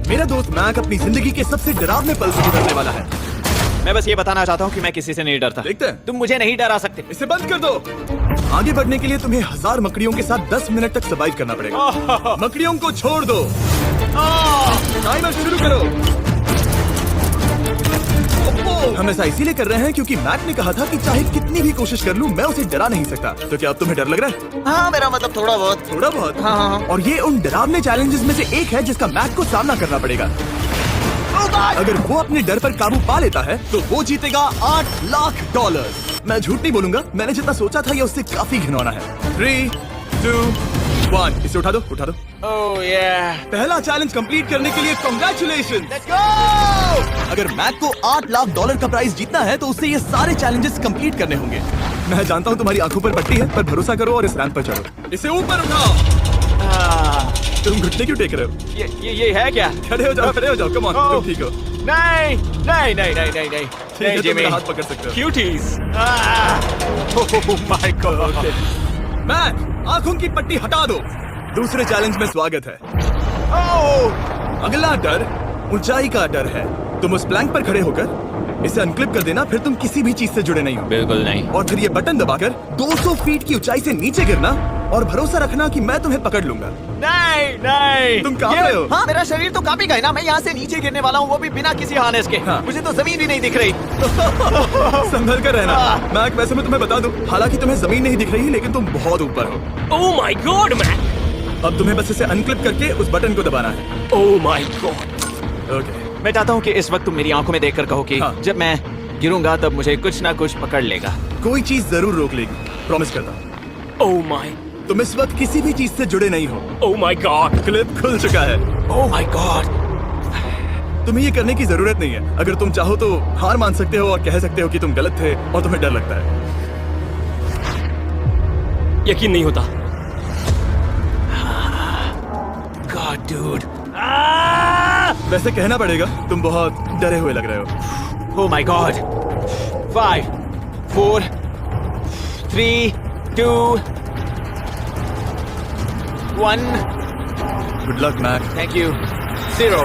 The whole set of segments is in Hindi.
मेरा दोस्त मैक अपनी जिंदगी के सबसे डरावने पल से गुजरने वाला है। मैं बस ये बताना चाहता हूँ कि मैं किसी से नहीं डरता। देखते हैं। तुम मुझे नहीं डरा सकते। इसे बंद कर दो। आगे बढ़ने के लिए तुम्हें 1000 मकड़ियों के साथ 10 मिनट तक सर्वाइव करना पड़ेगा। मकड़ियों को छोड़ दो। टाइमर शुरू करो। हम ऐसा इसीलिए कर रहे हैं क्योंकि मैक ने कहा था कि चाहे कितनी भी कोशिश कर लूं मैं उसे डरा नहीं सकता। तो क्या अब तुम्हें डर लग रहा है? हाँ, मेरा मतलब थोड़ा बहुत। थोड़ा बहुत? हाँ। और ये उन डरावने चैलेंजेस में से एक है जिसका मैक को सामना करना पड़ेगा। अगर वो अपने डर पर काबू पा लेता है तो वो जीतेगा $8 लाख। मैं झूठ नहीं बोलूंगा, मैंने जितना सोचा था ये उससे काफी घिनौना है। 3, 2, 1 इसे उठा दो, उठा दो। ओह yeah. पहला चैलेंज कंप्लीट करने के लिए कांग्रेचुलेशन। अगर मैक को $8 लाख का प्राइज जीतना है तो उसे ये सारे चैलेंजेस कंप्लीट करने होंगे। मैं जानता हूँ तुम्हारी आंखों पर पट्टी है, पर भरोसा करो और इस रैंप पर चढ़ो। इसे ऊपर उठाओ। तुम घुटने क्यों टेक रहे हो? ये है क्या? खड़े हो जाओ, खड़े हो जाओ। कम ऑन, तुम ठीक हो? नहीं नहीं नहीं नहीं नहीं नहीं ठीक है, तुम मेरा हाथ पकड़ सकते हो। Cuties. Oh my god. Mac, आंखों की पट्टी हटा दो। दूसरे चैलेंज में स्वागत है। अगला डर ऊंचाई का डर है। तुम उस प्लैंक पर खड़े होकर इसे अनक्लिप कर देना, फिर तुम किसी भी चीज से जुड़े नहीं हो। बिल्कुल नहीं। और फिर ये बटन दबाकर 200 फीट की ऊंचाई से नीचे गिरना और भरोसा रखना कि मैं तुम्हें पकड़ लूंगा। नहीं नहीं। तुम कांप रहे हो? हाँ, मेरा शरीर तो कांपेगा ही ना। मैं यहाँ से नीचे गिरने वाला हूँ, वो भी बिना किसी हार्नेस के। हाँ। मुझे तो जमीन भी नहीं दिख रही। संभल कर रहना। मैक, वैसे मैं तुम्हें बता दूं, हालांकि तुम्हें जमीन नहीं दिख रही लेकिन तुम बहुत ऊपर हो। Oh my God man. अब तुम्हें बस इसे अनक्लिप करके उस बटन को दबाना है। ओह माय गॉड। ओके। मैं चाहता हूँ कि इस वक्त तुम मेरी आंखों में देखकर कहो कि हाँ। जब मैं गिरूंगा तब मुझे कुछ ना कुछ पकड़ लेगा। कोई चीज जरूर रोक लेगी, प्रॉमिस करता हूँ। Oh my. तुम इस वक्त किसी भी चीज से जुड़े नहीं हो। Oh my God. क्लिप खुल चुका है। ओह माय गॉड। तुम्हें ये करने की जरूरत नहीं है। अगर तुम चाहो तो हार मान सकते हो और कह सकते हो कि तुम गलत थे और तुम्हें डर लगता है। यकीन नहीं होता। God dude. वैसे कहना पड़ेगा तुम बहुत डरे हुए लग रहे हो। Oh my god. 5, 4, 3, 2, 1। Good luck Mac. Thank you. 0।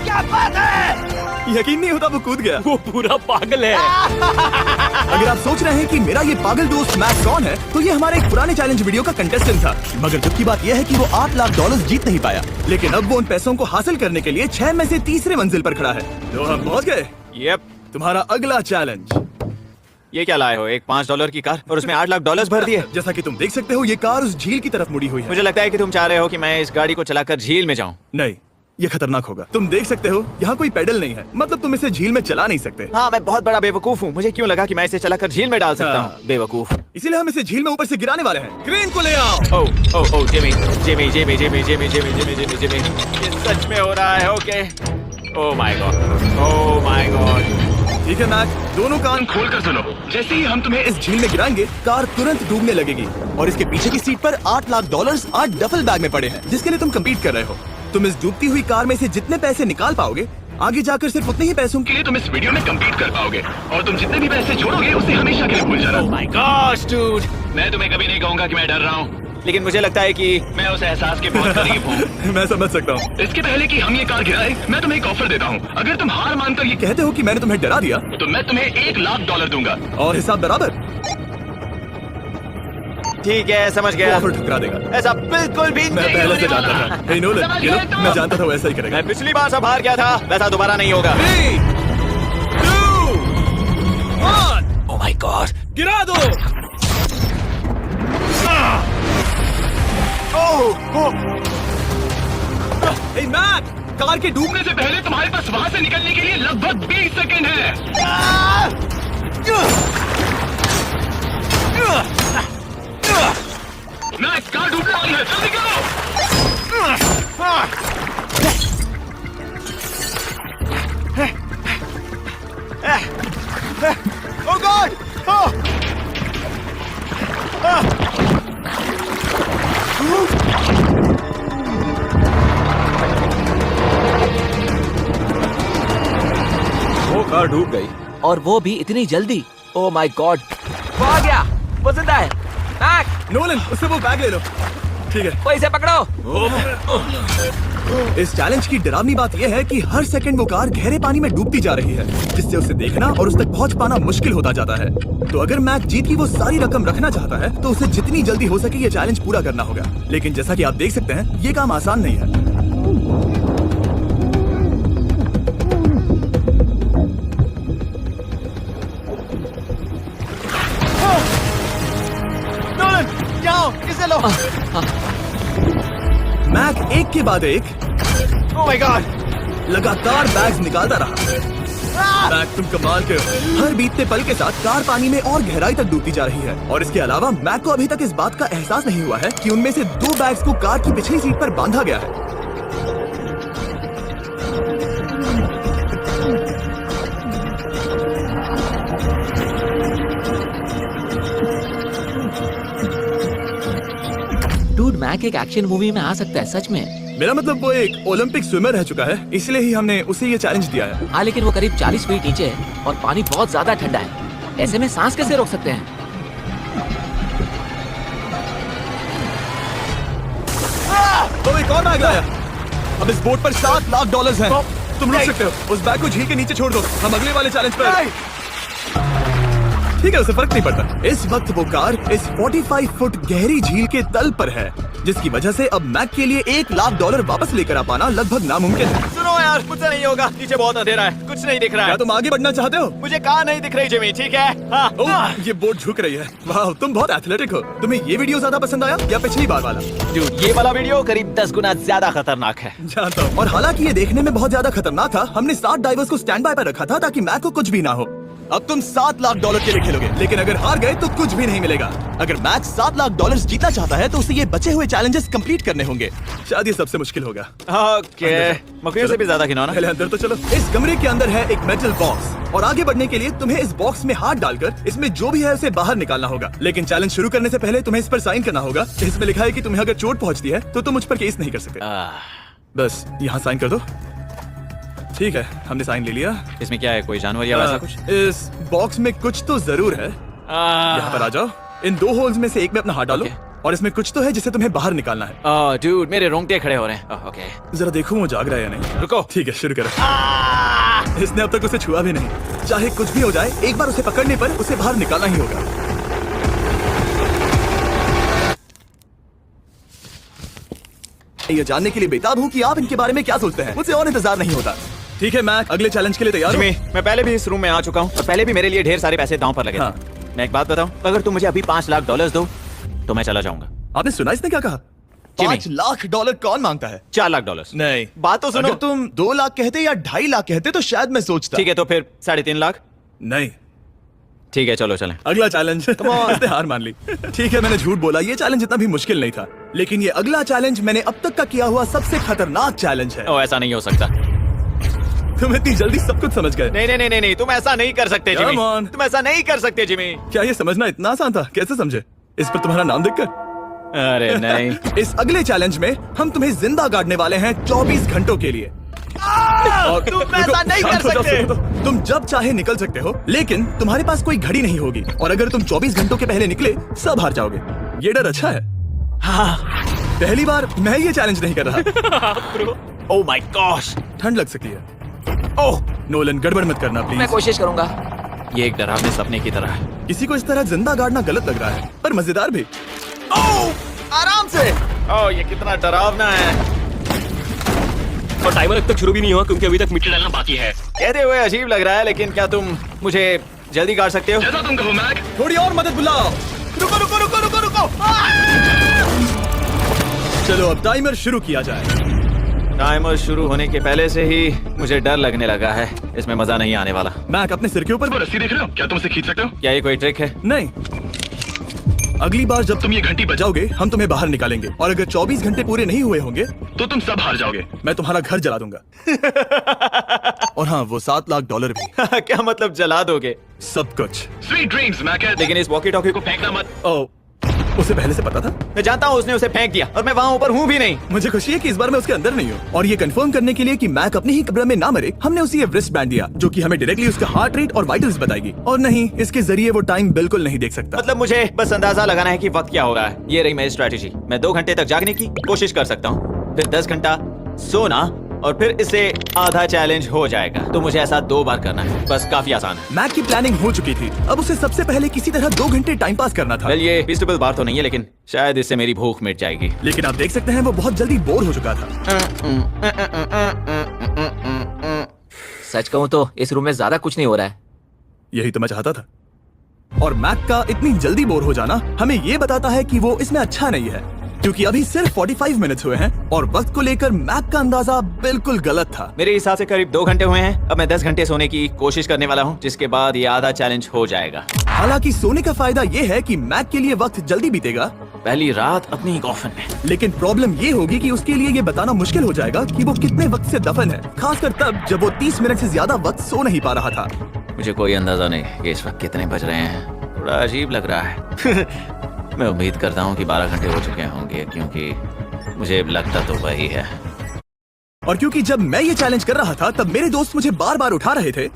क्या बात है? यकीन नहीं होता वो कूद गया। वो पूरा पागल है। अगर आप सोच रहे हैं कि मेरा ये पागल दोस्त मैक कौन है, तो ये हमारे एक पुराने चैलेंज वीडियो का कंटेस्टेंट था। मगर दुख की बात यह है कि वो $8 लाख जीत नहीं पाया। लेकिन अब वो उन पैसों को हासिल करने के लिए 6 में से तीसरे मंजिल पर खड़ा है। तो हम पहुंच गए। यप। तुम्हारा अगला चैलेंज। ये क्या लाए हो? एक $5 की कार और उसमें $8 लाख भर दिए। जैसा कि तुम देख सकते हो ये कार उस झील की तरफ मुड़ी हुई है। मुझे लगता है कि तुम चाह रहे हो कि मैं इस गाड़ी को चलाकर झील में जाऊं। नहीं, ये खतरनाक होगा। तुम देख सकते हो यहाँ कोई पेडल नहीं है, मतलब तुम इसे झील में चला नहीं सकते। हाँ, मैं बहुत बड़ा बेवकूफ हूँ। मुझे क्यों लगा कि मैं इसे चलाकर झील में डाल सकता हाँ। हूँ? बेवकूफ। इसीलिए हम इसे झील में ऊपर से गिराने वाले हैं। क्रेन को ले आओ। Oh oh oh Jimmy Jimmy Jimmy Jimmy Jimmy Jimmy Jimmy Jimmy Jimmy. ये सच में हो रहा है। Okay. Oh my god. Oh my god. ठीक है मैक, दोनों कान खोल कर सुनो। जैसे ही हम तुम्हें इस झील में गिराएंगे, कार तुरंत डूबने लगेगी और इसके पीछे की सीट पर $8 लाख 8 डफल बैग में पड़े हैं, जिसके लिए तुम कम्पीट कर रहे हो। तुम इस डूबती हुई कार में से जितने पैसे निकाल पाओगे, आगे जाकर सिर्फ उतने ही पैसों के लिए तुम इस वीडियो में कम्पीट कर पाओगे। और तुम जितने भी पैसे जोड़ोगे उसे हमेशा के लिए भूल जाना। ओह माय गॉड डूड। मैं तुम्हें कभी नहीं कहूंगा कि मैं डर रहा हूँ, लेकिन मुझे लगता है कि मैं उस एहसास के बहुत करीब हूँ। मैं समझ सकता हूँ। इसके पहले कि हम ये कार गिराए, मैं तुम्हें एक ऑफर देता हूँ। अगर तुम हार मानकर ये कहते हो कि मैंने तुम्हें डरा दिया, तो मैं तुम्हें $1 लाख दूंगा। और हिसाब बराबर। ठीक है, समझ वो गया। ऑफर ठुकरा देगा। ऐसा बिल्कुल भी मैं नहीं पहले होने से जानता वाला। था। Hey, Nolan, समझ you know, गए तुम? मैं जानता था वो ऐसा ही करेगा। मैं पिछली बार सब हार गया था, वैसा दोबारा नहीं होगा। 3, 2, 1 ओह माय गॉड। गिरा दो। Hey, मैक, कार के डूबने से पहले तुम्हारे पास वहाँ से निकलने के लिए लगभग 20 सेकंड है। मैं कार डूबने वाली है, जल्दी करो। ओह गॉड। वो कार डूब गई। और वो भी इतनी जल्दी। ओह माय गॉड, वो आ गया, वो जिंदा है। मैक, नोलन, उससे वो बैग ले लो। ठीक है। वो इसे पकड़ो। इस चैलेंज की डरावनी बात यह है कि हर सेकंड वो कार गहरे पानी में डूबती जा रही है, जिससे उसे देखना और उस तक पहुंच पाना मुश्किल होता जाता है। तो अगर मैक जीत की वो सारी रकम रखना चाहता है तो उसे जितनी जल्दी हो सके ये चैलेंज पूरा करना होगा। लेकिन जैसा कि आप देख सकते हैं, ये काम आसान नहीं है। इसे लो। मैक एक के बाद एक ओह माय गॉड, लगातार बैग्स निकालता रहा। मैक, तुम कमाल के हो। हर बीतते पल के साथ कार पानी में और गहराई तक डूबती जा रही है, और इसके अलावा मैक को अभी तक इस बात का एहसास नहीं हुआ है कि उनमें से 2 बैग्स को कार की पिछली सीट पर बांधा गया है। डूड, मैक एक एक्शन मूवी में आ सकता है सच में। मेरा मतलब वो एक ओलंपिक स्विमर रह चुका है, इसलिए ही हमने उसे ये चैलेंज दिया है। हाँ, लेकिन वो करीब 40 फीट नीचे है और पानी बहुत ज्यादा ठंडा है। ऐसे में सांस कैसे रोक सकते हैं? तो एक और बैग लाया। अब इस बोट पर $7 लाख हैं। तुम रुक सकते हो। उस बैग को झील के नीचे छोड़ दो, हम अगले वाले चैलेंज पर। ठीक है, उसे फर्क नहीं पड़ता। इस वक्त वो कार इस 45 फुट गहरी झील के तल पर है, जिसकी वजह से अब मैक के लिए $1 लाख वापस लेकर आ पाना लगभग नामुमकिन है। सुनो यार, मुझसे नहीं होगा। नीचे बहुत अंधेरा है, कुछ नहीं दिख रहा क्या है। तुम आगे बढ़ना चाहते हो? मुझे कहाँ नहीं दिख रही जिमी, ठीक है? हाँ। ओह, ये बोट झुक रही है। वाह, तुम बहुत एथलेटिक हो। तुम्हें ये वीडियो ज्यादा पसंद आया या पिछली बार वाला? Dude, ये वाला वीडियो करीब 10 गुना ज्यादा खतरनाक है। जानता हूँ। और हालांकि ये देखने में बहुत ज्यादा खतरनाक था, हमने 7 डाइवर्स को स्टैंड बाय पर रखा था ताकि मैक को कुछ भी ना हो। अब तुम $7 लाख के लिए खेलोगे, लेकिन अगर हार गए तो कुछ भी नहीं मिलेगा। अगर मैक $7 लाख जीतना चाहता है तो उसे ये बचे हुए चैलेंजेस कंप्लीट करने होंगे। शायद ये सबसे मुश्किल होगा। ओके, मकड़ियों से भी ज्यादा खिलौना। पहले अंदर तो चलो। इस कमरे के अंदर है एक मेटल बॉक्स, और आगे बढ़ने के लिए तुम्हें इस बॉक्स में हाथ डालकर इसमें जो भी है उसे बाहर निकालना होगा। लेकिन चैलेंज शुरू करने से पहले तुम्हें इस पर साइन करना होगा। इसमें लिखा है कि तुम्हें अगर चोट पहुंचती है तो तुम मुझ पर केस नहीं कर सकते। बस यहाँ साइन कर दो। ठीक है, हमने साइन ले लिया। इसमें क्या है, कोई जानवर या वैसा कुछ? इस बॉक्स में कुछ तो जरूर है। यहाँ पर आ जाओ। इन 2 होल्स में से एक में अपना हाथ डालो, और इसमें कुछ तो है जिसे तुम्हें बाहर निकालना है। डूड, मेरे रोंगटे खड़े हो रहे हैं। ओके, जरा देखो वो जाग रहा है या नहीं। रुको। ठीक है, शुरू करो। इसने अब तक उसे छुआ भी नहीं। चाहे कुछ भी हो जाए, एक बार उसे पकड़ने पर उसे बाहर निकालना ही होगा। ये जानने के लिए बेताब हूँ कि आप इनके बारे में क्या सोचते हैं। मुझसे और इंतजार नहीं होता। ठीक है मैक, अगले चैलेंज के लिए तैयार हो? जिमी, मैं पहले भी इस रूम में आ चुका हूँ और पहले भी मेरे लिए ढेर सारे पैसे दांव पर लगे हाँ। थे। मैं एक बात बताऊं, अगर तुम मुझे अभी $5 लाख दो तो मैं चला जाऊंगा। आपने सुना इसने क्या कहा? जिमी। $5 लाख कौन मांगता है? $4 लाख। नहीं, बात तो सुनो। अगर तुम 2 लाख कहते या 2.5 लाख कहते तो शायद मैं सोचता। ठीक है, तो फिर 3.5 लाख। नहीं, ठीक है, चलो चलें। अगला चैलेंज। इसने हार मान ली। ठीक है, मैंने झूठ बोला। ये चैलेंज इतना भी मुश्किल नहीं था, लेकिन ये अगला चैलेंज मैंने अब तक का किया हुआ सबसे खतरनाक चैलेंज है। ओ, ऐसा नहीं हो सकता। तुम इतनी जल्दी सब कुछ समझ गए। नहीं, तुम ऐसा नहीं कर सकते जिमी। Come on. तुम ऐसा नहीं कर सकते जिमी। क्या ये समझना इतना आसान था? कैसे समझे? इस पर तुम्हारा नाम देखकर? अरे नहीं। इस अगले चैलेंज में हम तुम्हें जिंदा गाड़ने वाले हैं 24 घंटों के लिए। और तुम ऐसा नहीं कर शांत हो जाओ, सकते। सुनो तो। तुम जब चाहे निकल सकते हो, लेकिन तुम्हारे पास कोई घड़ी नहीं होगी, और अगर तुम 24 घंटों के पहले निकले सब हार जाओगे। ये डर अच्छा है। हाँ। पहली बार मैं ये चैलेंज नहीं कर रहा। ओह माय गॉश, ठंड लग सकती है। ओह, नोलन, गड़बड़ मत करना मैं प्लीज। कोशिश करूंगा। ये एक डरावने सपने की तरह है। किसी को इस तरह जिंदा गाड़ना गलत लग रहा है, पर मजेदार भी। ओह, आराम से। ओह, ये कितना डरावना है। और टाइमर अब तक शुरू भी नहीं हुआ क्योंकि अभी तक मिट्टी डालना बाकी है। कहते हुए अजीब लग रहा है, लेकिन क्या तुम मुझे जल्दी गाड़ सकते हो? जैसा तुम कहो मैक। थोड़ी और मदद बुलाओ। रुको रुको रुको रुको रुको। चलो अब टाइमर शुरू किया जाए। टाइमर शुरू होने के पहले से ही मुझे डर लगने लगा है। इसमें मजा नहीं आने वाला। मैक, अपने सिर के ऊपर। वो रस्सी देख रहे हो? क्या तुम उसे खींच सकते हो? क्या ये कोई ट्रिक है? नहीं, अगली बार जब तुम ये घंटी बजाओगे हम तुम्हें बाहर निकालेंगे, और अगर 24 घंटे पूरे नहीं हुए होंगे तो तुम सब हार जाओगे। मैं तुम्हारा घर जला दूंगा। और हाँ, वो $7 लाख भी। क्या मतलब जला दोगे? सब कुछ। Sweet dreams Mac. लेकिन इस वॉकी टॉकी को फेंकना मत। ओ, उसे पहले से पता था? मैं जानता हूँ उसने उसे फेंक दिया और मैं वहाँ ऊपर हूँ भी नहीं। मुझे खुशी है कि इस बार मैं उसके अंदर नहीं हूँ। और ये कंफर्म करने के लिए कि मैक अपनी ही कब्र में ना मरे, हमने उसे ये रिस्ट बैंड दिया जो कि हमें डायरेक्टली उसका हार्ट रेट और वाइटल्स बताएगी। और नहीं, इसके जरिए वो टाइम बिल्कुल नहीं देख सकता। मतलब मुझे बस अंदाजा लगाना है कि वक्त क्या हो रहा है। ये रही मेरी स्ट्रेटेजी। मैं 2 घंटे तक जागने की कोशिश कर सकता हूँ, फिर 10 घंटा सोना, और फिर इससे आधा चैलेंज हो जाएगा। तो मुझे ऐसा 2 बार करना है, बस काफी आसान है। मैक की प्लानिंग हो चुकी थी, अब उसे सबसे पहले किसी तरह 2 घंटे टाइम पास करना था। वेल, ये फीजिबल बात तो नहीं है, लेकिन शायद इससे मेरी भूख मिट जाएगी। लेकिन आप देख सकते हैं वो बहुत जल्दी बोर हो चुका था। सच कहूँ तो इस रूम में ज्यादा कुछ नहीं हो रहा है। यही तो मैं चाहता था। और मैक का इतनी जल्दी बोर हो जाना हमें ये बताता है कि वो इसमें अच्छा नहीं है, क्योंकि अभी सिर्फ 45 मिनट हुए हैं और वक्त को लेकर मैक का अंदाजा बिल्कुल गलत था। मेरे हिसाब से करीब 2 घंटे हुए हैं। अब मैं 10 घंटे सोने की कोशिश करने वाला हूँ, जिसके बाद ये आधा चैलेंज हो जाएगा। हालांकि सोने का फायदा ये है कि मैक के लिए वक्त जल्दी बीतेगा, पहली रात अपनी ही कॉफिन में। लेकिन प्रॉब्लम ये होगी कि उसके लिए ये बताना मुश्किल हो जाएगा कि वो कितने वक्त से दफन है, खासकर तब जब वो 30 मिनट से ज्यादा वक्त सो नहीं पा रहा था। मुझे कोई अंदाजा नहीं कि इस वक्त कितने बज रहे हैं। थोड़ा अजीब लग रहा है। मैं उम्मीद करता हूँ कि 12 घंटे हो चुके होंगे, क्योंकि मुझे लगता तो वही है। और क्योंकि जब मैं ये चैलेंज कर रहा था तब मेरे दोस्त मुझे बार बार उठा रहे थे।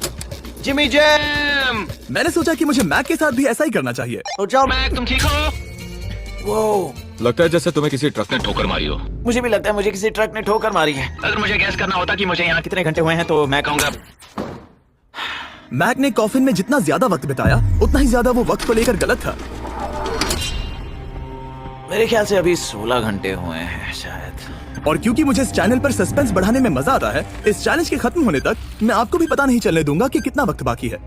Jimmy jam! मैंने सोचा कि मुझे मैक के साथ भी ऐसा ही करना चाहिए। उठ जाओ। मैक, तुम ठीक हो? वो लगता है जैसे तुम्हें किसी ट्रक ने ठोकर मारी हो। मुझे भी लगता है मुझे किसी ट्रक ने ठोकर मारी है। अगर मुझे गैस करना होता कि मुझे यहाँ कितने घंटे हुए हैं तो मैं कहूँगा मैक ने कॉफिन में जितना ज्यादा वक्त बिताया उतना ही ज्यादा वो वक्त को लेकर गलत था। मेरे ख्याल से अभी 16 घंटे हुए हैं शायद। और क्योंकि मुझे इस चैनल पर सस्पेंस बढ़ाने में मजा आता है, इस चैलेंज के खत्म होने तक मैं आपको भी पता नहीं चलने दूंगा कि कितना वक्त बाकी है।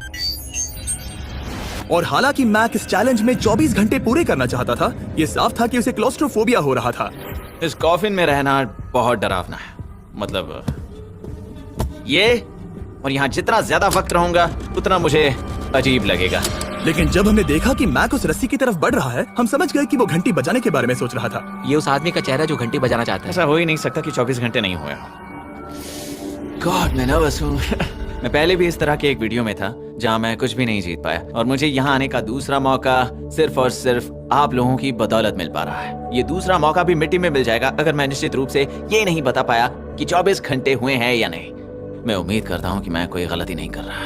और हालांकि मैक इस चैलेंज में 24 घंटे पूरे करना चाहता था, ये साफ था कि उसे क्लोस्ट्रोफोबिया हो रहा था। इस कॉफिन में रहना बहुत डरावना है। मतलब ये, और यहाँ जितना ज्यादा वक्त रहूंगा उतना मुझे अजीब लगेगा। लेकिन जब हमने देखा कि मैक उस रस्सी की तरफ बढ़ रहा है, हम समझ गए कि वो घंटी बजाने के बारे में सोच रहा था। ये उस आदमी का चेहरा है जो घंटी बजाना चाहता है। ऐसा हो ही नहीं सकता कि 24 घंटे नहीं हुए। गॉड, मैं नर्वस हूँ। मैं पहले भी इस तरह के एक वीडियो में था जहाँ मैं कुछ भी नहीं जीत पाया, और मुझे यहाँ आने का दूसरा मौका सिर्फ और सिर्फ आप लोगों की बदौलत मिल पा रहा है। ये दूसरा मौका भी मिट्टी में मिल जाएगा अगर मैं निश्चित रूप से ये नहीं बता पाया कि 24 घंटे हुए हैं या नहीं। मैं उम्मीद करता हूँ कि मैं कोई गलती नहीं कर रहा।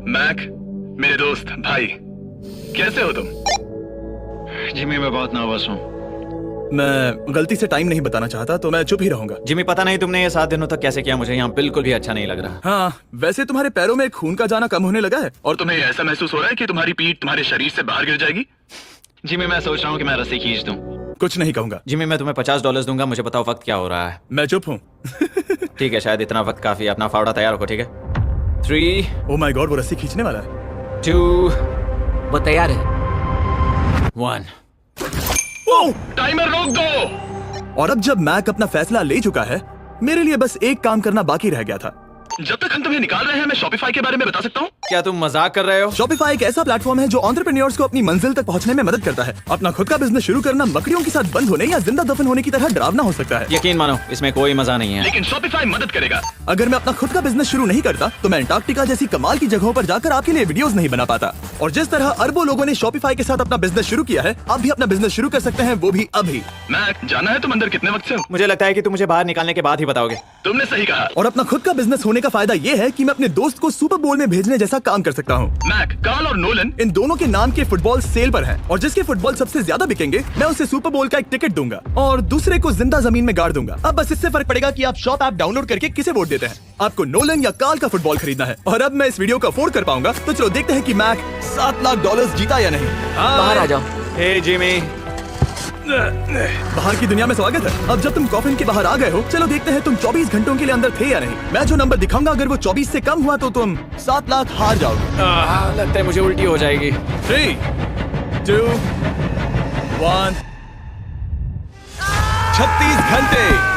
मैक, मेरे दोस्त भाई, कैसे हो तुम? जिमी, मैं बहुत नर्वस हूँ। मैं गलती से टाइम नहीं बताना चाहता तो मैं चुप ही रहूंगा। जिमी, पता नहीं तुमने ये 7 दिनों तक कैसे किया, मुझे यहाँ बिल्कुल भी अच्छा नहीं लग रहा। हाँ, वैसे तुम्हारे पैरों में खून का जाना कम होने लगा है। और तुम्हें ऐसा महसूस हो रहा है कि तुम्हारी पीठ तुम्हारे शरीर से बाहर गिर जाएगी? जिमी, मैं सोच रहा हूँ कि मैं रस्सी खींच दूं। कुछ नहीं कहूंगा। जिमी, मैं तुम्हें $50 दूंगा, मुझे बताओ वक्त क्या हो रहा है। मैं चुप हूँ। ठीक है, शायद इतना वक्त काफी है। अपना फावड़ा तैयार रखो, ठीक है? 3, ओह माय गॉड, वो रस्सी खींचने वाला है। 2, वो तैयार है। 1। ओह! टाइमर रोक दो। और अब जब मैक अपना फैसला ले चुका है, मेरे लिए बस एक काम करना बाकी रह गया था। जब तक हम तुम्हें निकाल रहे हैं, मैं शॉपिफाई के बारे में बता सकता हूँ। क्या तुम मजाक कर रहे हो? शॉपिफाई एक ऐसा प्लेटफॉर्म है जो एंटरप्रेन्योर्स को अपनी मंजिल तक पहुंचने में मदद करता है। अपना खुद का बिजनेस शुरू करना मकड़ियों के साथ बंद होने या जिंदा दफन होने की तरह डरावना हो सकता है। यकीन मानो, इसमें कोई मजा नहीं है। लेकिन शॉपिफाई मदद करेगा। अगर मैं अपना खुद का बिजनेस शुरू नहीं करता तो मैं अंटार्कटिका जैसी कमाल की जगहों पर जाकर आपके लिए वीडियोस नहीं बना पाता। और जिस तरह अरबों लोगों ने शॉपिफाई के साथ अपना बिजनेस शुरू किया है, आप भी अपना बिजनेस शुरू कर सकते हैं, वो भी अभी। मैक, जाना है तुम अंदर कितने वक्त से हो? मुझे लगता है कि तुम मुझे बाहर निकालने के बाद ही बताओगे। तुमने सही कहा। और अपना खुद का बिजनेस होने का फायदा ये है कि मैं अपने दोस्त को सुपर बोल में भेजने जैसा काम कर सकता हूँ। मैक, कार्ल और नोलन इन दोनों के नाम के फुटबॉल सेल पर हैं, और जिसके फुटबॉल सबसे ज्यादा बिकेंगे मैं उसे सुपर बोल का एक टिकट दूंगा और दूसरे को जिंदा जमीन में गाड़ दूंगा। अब बस इससे फर्क पड़ेगा कि आप शॉप ऐप डाउनलोड करके किसे वोट देते हैं। आपको नोलन या कार्ल का फुटबॉल खरीदना है। और अब मैं इस वीडियो को अफोर्ड कर पाऊंगा, तो चलो देखते हैं कि मैक $7 लाख जीता या नहीं। बाहर आ जाओ। हे जिमी, बाहर की दुनिया में स्वागत है। अब जब तुम कॉफिन के बाहर आ गए हो, चलो देखते हैं तुम 24 घंटों के लिए अंदर थे या नहीं। मैं जो नंबर दिखाऊंगा, अगर वो 24 से कम हुआ तो तुम 7 लाख हार जाओगे। लगता है मुझे उल्टी हो जाएगी। 3, 2, 1। 36 घंटे।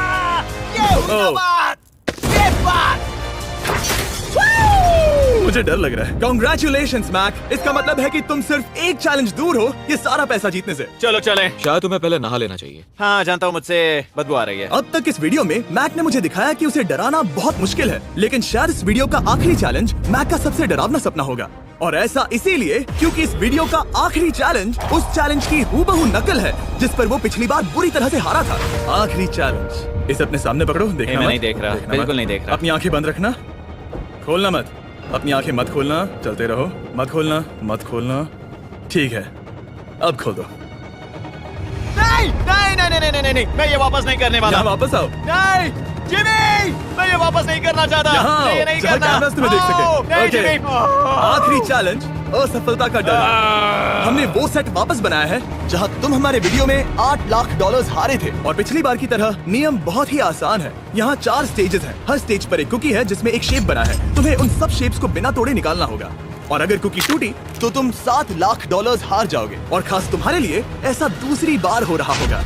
मुझे डर लग रहा है। Congratulations, Mac. इसका मतलब है कि तुम सिर्फ एक चैलेंज दूर हो ये सारा पैसा जीतने से। चलो चलें। शायद तुम्हें पहले नहा लेना चाहिए। हाँ, जानता हूँ, मुझसे बदबू आ रही है। अब तक इस वीडियो में मैक ने मुझे दिखाया कि उसे डराना बहुत मुश्किल है, लेकिन शायद इस वीडियो का आखिरी चैलेंज मैक का सबसे डरावना सपना होगा। और ऐसा इसीलिए क्योंकि इस वीडियो का आखिरी चैलेंज उस चैलेंज की हूबहू नकल है जिस पर वो पिछली बार बुरी तरह से हारा था। आखिरी चैलेंज, इसे अपने सामने पकड़ो, देखना मैं मत, नहीं देख रहा, देखना बिल्कुल मत। नहीं देख रहा। अपनी आंखें बंद रखना, खोलना मत, अपनी आंखें मत खोलना, चलते रहो, मत खोलना, मत खोलना। ठीक है, अब खोल दो। नहीं नहीं नहीं नहीं नहीं नहीं, मैं ये वापस नहीं करने वाला। यहाँ वापस आओ। नहीं जिमी, मैं ये वापस नहीं करना चाहता। यहाँ मैं ये आओ, नहीं जहाँ करना। कैमरास तुम्हें देख सके। नहीं ओके। जिमी। आखिरी चैलेंज, असफलता का डर। हमने वो सेट वापस बनाया है जहां तुम हमारे वीडियो में $8 लाख हारे थे, और पिछली बार की तरह नियम बहुत ही आसान है। यहाँ 4 स्टेजेस हैं। हर स्टेज पर एक कुकी है जिसमें एक शेप बना है। तुम्हें उन सब शेप्स को बिना तोड़े निकालना होगा, और अगर कुकी टूटी तो तुम $7 लाख हार जाओगे। और खास तुम्हारे लिए ऐसा दूसरी बार हो रहा होगा।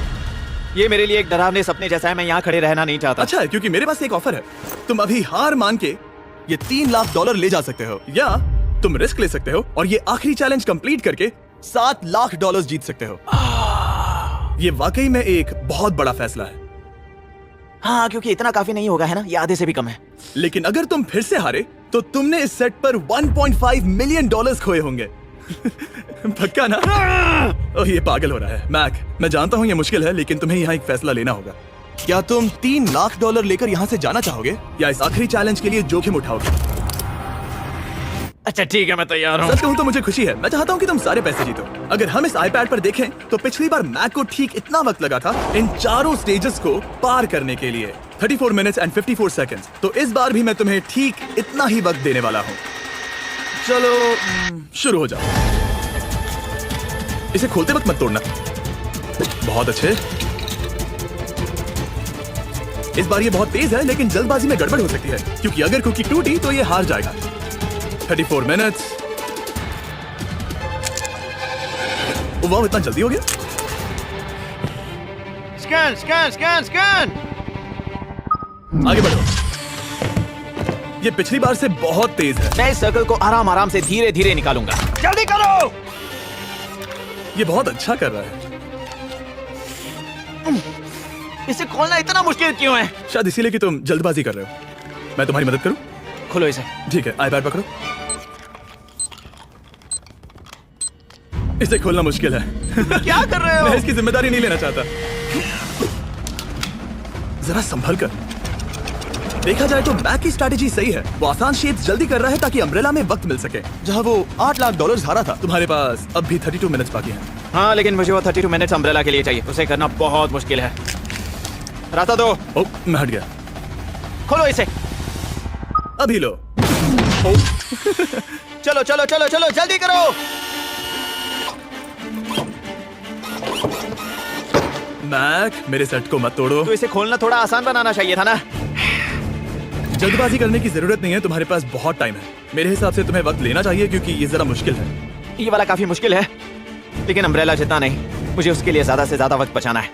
ये मेरे लिए एक डरावने सपने जैसा है। मैं यहाँ खड़े रहना नहीं चाहता। अच्छा है, क्योंकि मेरे पास एक ऑफर है। तुम अभी हार मान के ये $3 लाख ले जा सकते हो, या तुम रिस्क ले सकते हो और ये आखिरी चैलेंज कंप्लीट करके $7 लाख जीत सकते हो। ये वाकई में एक बहुत बड़ा फैसला है। हाँ, क्योंकि इतना काफी नहीं होगा, है ना? ये आधे से भी कम है। लेकिन अगर तुम फिर से हारे तो तुमने इस सेट पर $1.5 मिलियन खोए होंगे। पक्का ना? ओह, ये पागल हो रहा है। मैक, मैं जानता हूँ ये मुश्किल है, लेकिन तुम्हें यहाँ एक फैसला लेना होगा। क्या तुम $3 लाख लेकर यहाँ से जाना चाहोगे, या इस आखिरी चैलेंज के लिए जोखिम उठाओगे? अच्छा ठीक है, मैं तैयार हूँ। सच कहूं तो मुझे खुशी है। मैं चाहता हूँ कि तुम सारे पैसे जीतो। अगर हम इस आईपैड पर देखें तो पिछली बार मैक को ठीक इतना वक्त लगा था इन चारों स्टेजेस को पार करने के लिए, 34 मिनट्स एंड 54 सेकंड्स। तो इस बार भी मैं तुम्हें ठीक इतना ही वक्त देने वाला हूँ। चलो शुरू हो जाओ। इसे खोलते वक्त मत तोड़ना। बहुत अच्छे। इस बार ये बहुत तेज है, लेकिन जल्दबाजी में गड़बड़ हो सकती है, क्योंकि अगर कुकी टूटी तो ये हार जाएगा। 34 मिनट्स। वाह, इतना जल्दी हो गया। Scan scan scan scan. आगे बढ़ो। ये पिछली बार से बहुत तेज है। मैं इस सर्कल को आराम आराम से धीरे धीरे निकालूंगा। जल्दी करो। ये बहुत अच्छा कर रहा है। इसे खोलना इतना मुश्किल क्यों है? शायद इसीलिए कि तुम जल्दबाजी कर रहे हो। मैं तुम्हारी मदद करूं? खोलो इसे। ठीक है, आईपैड पकड़ो। इसे खोलना मुश्किल है। क्या कर रहे हो? मैं इसकी जिम्मेदारी नहीं लेना चाहता। जरा संभल कर। देखा जाए तो मैक की स्ट्रैटेजी सही है। वो आसान शेप्स जल्दी कर रहा है ताकि अम्ब्रेला में वक्त मिल सके। जहां वो $8 लाख हारा था, तुम्हारे पास अब भी 32 मिनट्स बाकी हैं। हाँ, लेकिन मुझे वो 32 मिनट्स अम्ब्रेला के लिए चाहिए। उसे करना बहुत मुश्किल है। रास्ता दो। ओ, मैं हट गया। खोलो इसे। अभी लो। चलो चलो चलो चलो, जल्दी करो। मैक, मेरे सेट को मत तोड़ो। तो इसे खोलना थोड़ा आसान बनाना चाहिए था ना। जल्दबाजी करने की जरूरत नहीं है, तुम्हारे पास बहुत टाइम है। मेरे हिसाब से तुम्हें वक्त लेना चाहिए, क्योंकि ये जरा मुश्किल है। ये वाला काफी मुश्किल है, लेकिन अम्ब्रेला जितना नहीं। मुझे उसके लिए ज्यादा से ज्यादा वक्त बचाना है।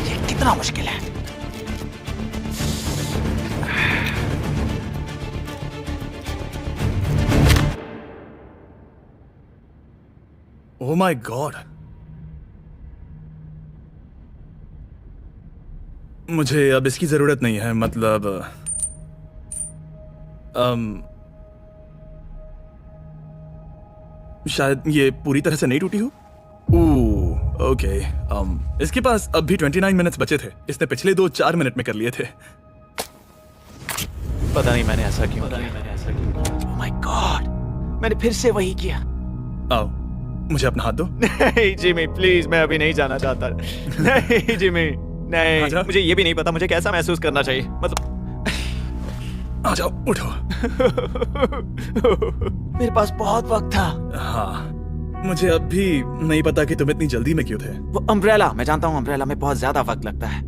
ये कितना मुश्किल है। ओह माय गॉड। मुझे अब इसकी जरूरत नहीं है। मतलब शायद ये पूरी तरह से नहीं टूटी हो। ओके। इसके पास अब भी 29 मिनट्स बचे थे। इसने पिछले 4 मिनट में कर लिए थे। पता नहीं मैंने ऐसा क्यों किया। ओह माय गॉड, मैंने फिर से वही किया। आओ, मुझे अपना हाथ दो। नहीं जिमी, प्लीज, मैं अभी नहीं जाना चाहता। नहीं जिमी, नहीं। आजा। मुझे ये भी नहीं पता मुझे कैसा महसूस करना चाहिए। मतलब आ जाओ, उठो। मेरे पास बहुत वक्त था। हाँ, मुझे अब भी नहीं पता कि तुम इतनी जल्दी में क्यों थे। वो अम्ब्रेला, मैं जानता हूँ अम्ब्रेला में बहुत ज्यादा वक्त लगता है।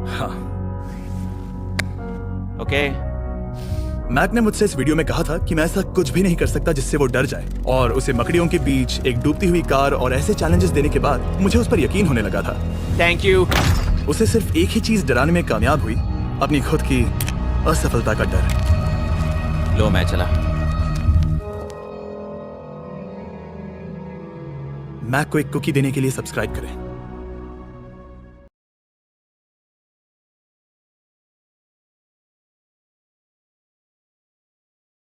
हाँ, ओके। मैक ने मुझसे इस वीडियो में कहा था कि मैं ऐसा कुछ भी नहीं कर सकता जिससे वो डर जाए, और उसे मकड़ियों के बीच एक डूबती हुई कार और ऐसे चैलेंजेस देने के बाद मुझे उस पर यकीन होने लगा था। Thank you. उसे सिर्फ एक ही चीज डराने में कामयाब हुई, अपनी खुद की असफलता का डर। लो, मैं चला। मैक को एक कुकी देने के लिए सब्सक्राइब करें।